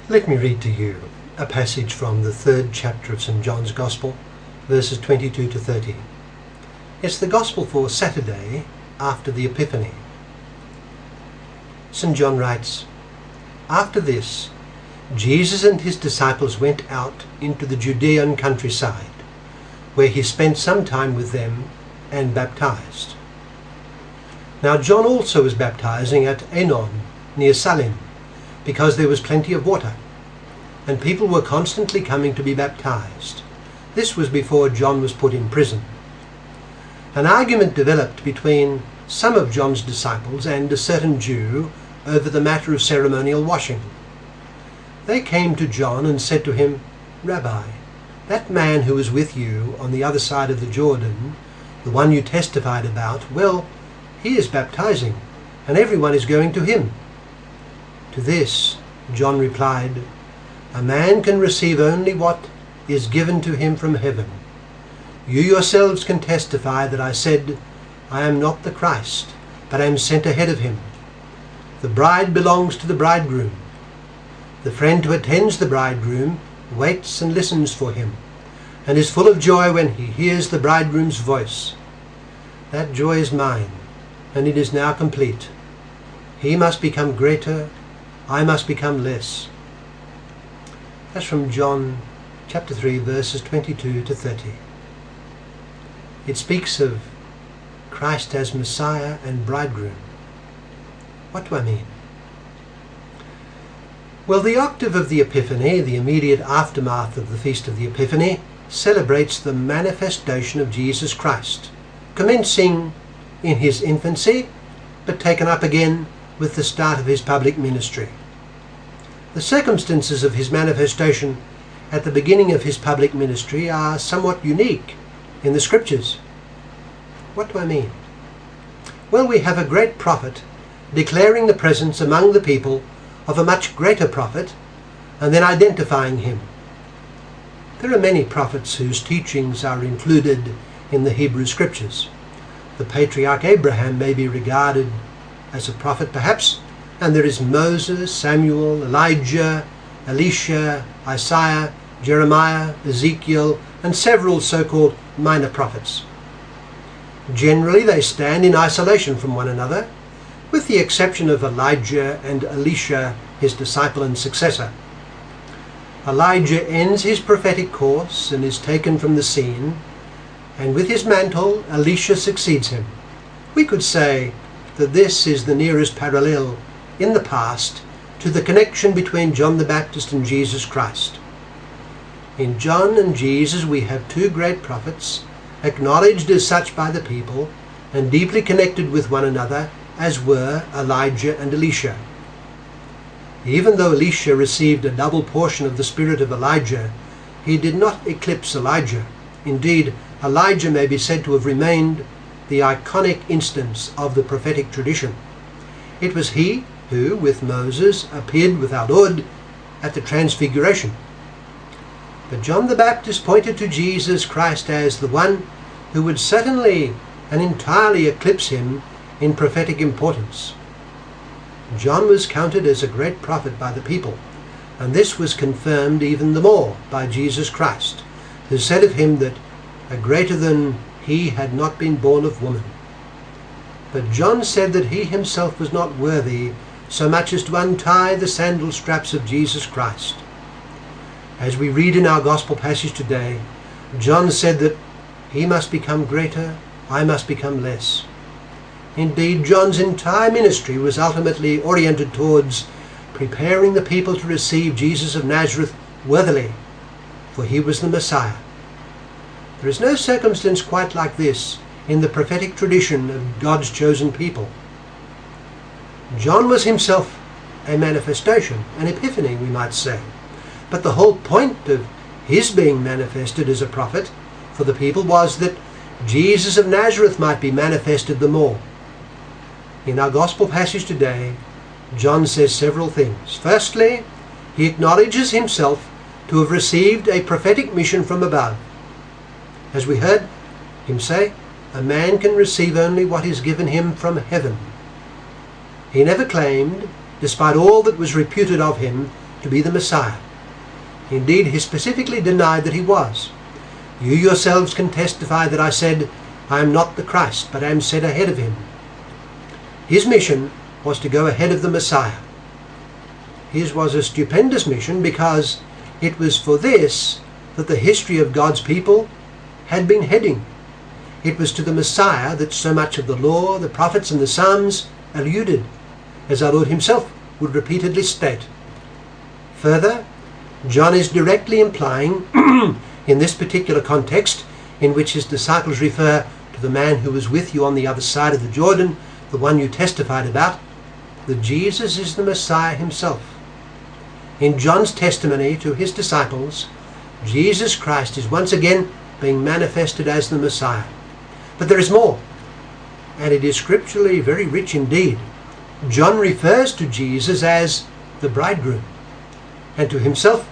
Let me read to you a passage from the 3rd chapter of St. John's Gospel, verses 22 to 30. It's the Gospel for Saturday after the Epiphany. St. John writes, "After this, Jesus and his disciples went out into the Judean countryside, where he spent some time with them and baptized. Now John also was baptizing at Aenon, near Salim, because there was plenty of water, and people were constantly coming to be baptized. This was before John was put in prison. An argument developed between some of John's disciples and a certain Jew over the matter of ceremonial washing. They came to John and said to him, 'Rabbi, that man who was with you on the other side of the Jordan, the one you testified about, well, he is baptizing, and everyone is going to him.' To this, John replied, 'A man can receive only what is given to him from heaven. You yourselves can testify that I said, I am not the Christ, but I am sent ahead of him. The bride belongs to the bridegroom. The friend who attends the bridegroom waits and listens for him, and is full of joy when he hears the bridegroom's voice. That joy is mine, and it is now complete. He must become greater, I must become less.'" That's from John chapter 3, verses 22 to 30. It speaks of Christ as Messiah and bridegroom. What do I mean? Well, the octave of the Epiphany, the immediate aftermath of the Feast of the Epiphany, celebrates the manifestation of Jesus Christ, commencing in his infancy, but taken up again with the start of his public ministry. The circumstances of his manifestation at the beginning of his public ministry are somewhat unique in the Scriptures. What do I mean? Well, we have a great prophet declaring the presence among the people of a much greater prophet, and then identifying him. There are many prophets whose teachings are included in the Hebrew Scriptures. The patriarch Abraham may be regarded as a prophet perhaps, and there is Moses, Samuel, Elijah, Elisha, Isaiah, Jeremiah, Ezekiel, and several so-called minor prophets. Generally they stand in isolation from one another, with the exception of Elijah and Elisha, his disciple and successor. Elijah ends his prophetic course and is taken from the scene, and with his mantle Elisha succeeds him. We could say that this is the nearest parallel in the past to the connection between John the Baptist and Jesus Christ. In John and Jesus we have two great prophets, acknowledged as such by the people, and deeply connected with one another, as were Elijah and Elisha. Even though Elisha received a double portion of the spirit of Elijah, he did not eclipse Elijah. Indeed, Elijah may be said to have remained the iconic instance of the prophetic tradition. It was he who, with Moses, appeared without Od at the Transfiguration. But John the Baptist pointed to Jesus Christ as the one who would certainly and entirely eclipse him in prophetic importance. John was counted as a great prophet by the people, and this was confirmed even the more by Jesus Christ, who said of him that a greater than he had not been born of woman. But John said that he himself was not worthy so much as to untie the sandal straps of Jesus Christ. As we read in our gospel passage today, John said that he must become greater, I must become less. Indeed, John's entire ministry was ultimately oriented towards preparing the people to receive Jesus of Nazareth worthily, for he was the Messiah. There is no circumstance quite like this in the prophetic tradition of God's chosen people. John was himself a manifestation, an epiphany we might say, but the whole point of his being manifested as a prophet for the people was that Jesus of Nazareth might be manifested the more. In our gospel passage today, John says several things. Firstly, he acknowledges himself to have received a prophetic mission from above. As we heard him say, a man can receive only what is given him from heaven. He never claimed, despite all that was reputed of him, to be the Messiah. Indeed, he specifically denied that he was. You yourselves can testify that I said, I am not the Christ, but I am sent ahead of him. His mission was to go ahead of the Messiah. His was a stupendous mission because it was for this that the history of God's people had been heading. It was to the Messiah that so much of the law, the prophets and the Psalms alluded, as our Lord himself would repeatedly state. Further, John is directly implying, in this particular context, in which his disciples refer to the man who was with you on the other side of the Jordan, the one you testified about, that Jesus is the Messiah himself. In John's testimony to his disciples, Jesus Christ is once again being manifested as the Messiah. But there is more, and it is scripturally very rich indeed. John refers to Jesus as the bridegroom, and to himself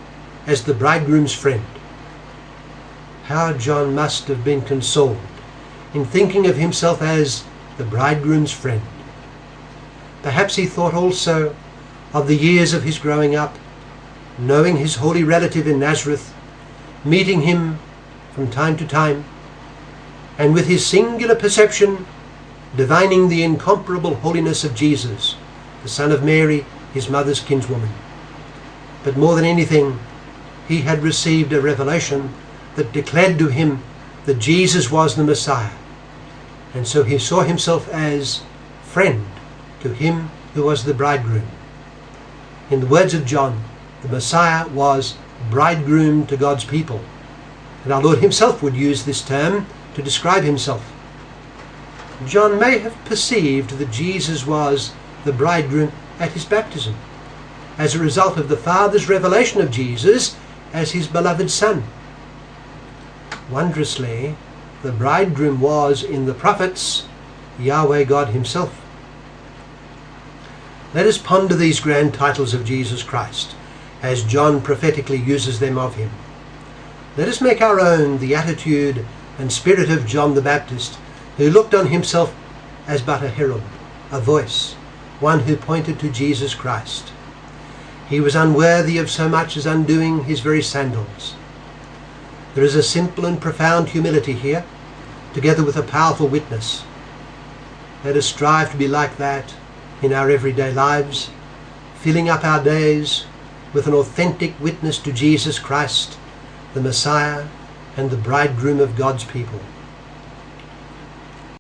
as the bridegroom's friend. How John must have been consoled in thinking of himself as the bridegroom's friend. Perhaps he thought also of the years of his growing up, knowing his holy relative in Nazareth, meeting him from time to time, and with his singular perception, divining the incomparable holiness of Jesus, the Son of Mary, his mother's kinswoman. But more than anything, he had received a revelation that declared to him that Jesus was the Messiah. And so he saw himself as friend to him who was the bridegroom. In the words of John, the Messiah was bridegroom to God's people. And our Lord himself would use this term to describe himself. John may have perceived that Jesus was the bridegroom at his baptism, as a result of the Father's revelation of Jesus as his beloved Son. Wondrously, the bridegroom was, in the prophets, Yahweh God himself. Let us ponder these grand titles of Jesus Christ, as John prophetically uses them of him. Let us make our own the attitude and spirit of John the Baptist, who looked on himself as but a herald, a voice, one who pointed to Jesus Christ. He was unworthy of so much as undoing his very sandals. There is a simple and profound humility here, together with a powerful witness. Let us strive to be like that in our everyday lives, filling up our days with an authentic witness to Jesus Christ, the Messiah and the bridegroom of God's people.